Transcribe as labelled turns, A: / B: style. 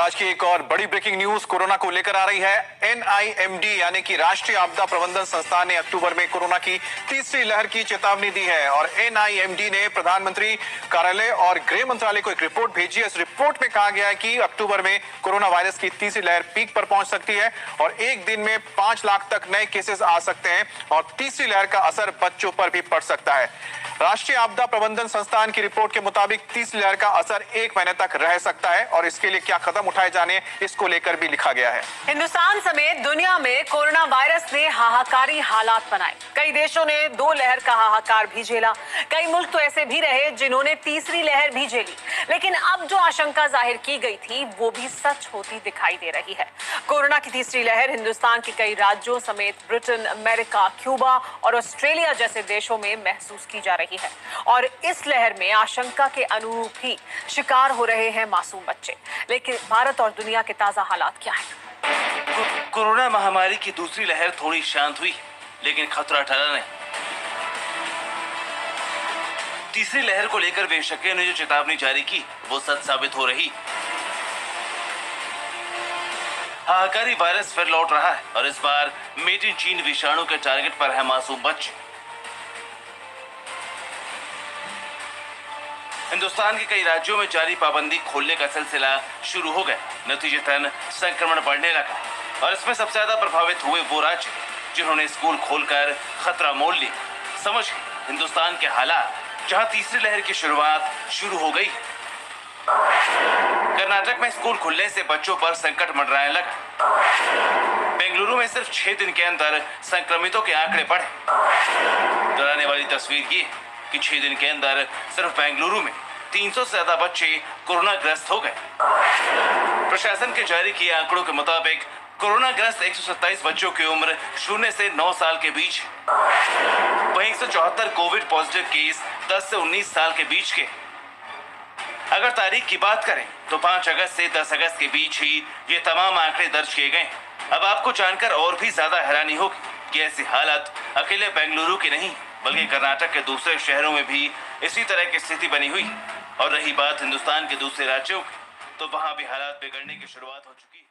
A: आज की एक और बड़ी ब्रेकिंग न्यूज कोरोना को लेकर आ रही है। एनआईएमडी यानी कि राष्ट्रीय आपदा प्रबंधन संस्थान ने अक्टूबर में कोरोना की तीसरी लहर की चेतावनी दी है और एनआईएमडी ने प्रधानमंत्री कार्यालय और गृह मंत्रालय को एक रिपोर्ट भेजी है। इस रिपोर्ट में कहा गया है कि अक्टूबर में कोरोना वायरस की तीसरी लहर पीक पर पहुंच सकती है और एक दिन में 5 लाख तक नए केसेस आ सकते हैं और तीसरी लहर का असर बच्चों पर भी पड़ सकता है। राष्ट्रीय आपदा प्रबंधन संस्थान की रिपोर्ट के मुताबिक तीसरी लहर का असर 1 महीने तक रह सकता है और इसके लिए क्या कदम उठाए जाने इसको लेकर भी लिखा गया है।
B: हिंदुस्तान समेत दुनिया में कोरोना वायरस ने हाहाकारी हालात बनाए। कई देशों ने 2 लहर का हाहाकार भी झेला। कई मुल्क तो ऐसे भी रहे जिन्होंने तीसरी लहर भी झेली। लेकिन अब जो आशंका जाहिर की गई थी वो भी सच होती दिखाई दे रही है। कोरोना की तीसरी लहर हिंदुस्तान के कई राज्यों समेत ब्रिटेन, अमेरिका, क्यूबा और ऑस्ट्रेलिया जैसे देशों में महसूस की जा रही है और इस लहर में आशंका के अनुरूप ही शिकार हो रहे हैं मासूम बच्चे। लेकिन भारत और दुनिया के ताजा हालात क्या है?
C: कोरोना महामारी की दूसरी लहर थोड़ी शांत हुई लेकिन खतरा टला नहीं। तीसरी लहर को लेकर विशेषज्ञों ने जो चेतावनी जारी की वो सच साबित हो रही। हाहाकारी वायरस फिर लौट रहा है और इस बार मेड इन चीन विषाणु के टारगेट पर है मासूम बच्चे। हिंदुस्तान के कई राज्यों में जारी पाबंदी खोलने का सिलसिला शुरू हो गया। नतीजतन संक्रमण बढ़ने लगा और इसमें सबसे ज्यादा प्रभावित हुए वो राज्य जिन्होंने स्कूल खोलकर खतरा मोल लिया। समझ हिंदुस्तान के हालात जहां तीसरी लहर की शुरुआत शुरू हो गई। कर्नाटक में स्कूल खुलने से बच्चों पर संकट मंडराने लगा। बेंगलुरु में सिर्फ 6 दिन के अंदर संक्रमितों के आंकड़े बढ़े। डराने वाली तस्वीर ये कि 6 दिन के अंदर सिर्फ बेंगलुरु में 300 से ज्यादा बच्चे कोरोना ग्रस्त हो गए। प्रशासन के जारी किए आंकड़ों के मुताबिक कोरोना ग्रस्त 127 बच्चों की उम्र 0 से 9 साल के बीच है। वहीं 174 कोविड पॉजिटिव केस 10 से 19 साल के बीच के। अगर तारीख की बात करें तो 5 अगस्त से 10 अगस्त के बीच ही ये तमाम आंकड़े दर्ज किए गए। अब आपको जानकर और भी ज्यादा हैरानी होगी कि ऐसी हालत अकेले बेंगलुरु की नहीं बल्कि कर्नाटक के दूसरे शहरों में भी इसी तरह की स्थिति बनी हुई। और रही बात हिंदुस्तान के दूसरे राज्यों की तो वहां भी हालात बिगड़ने की शुरुआत हो चुकी है।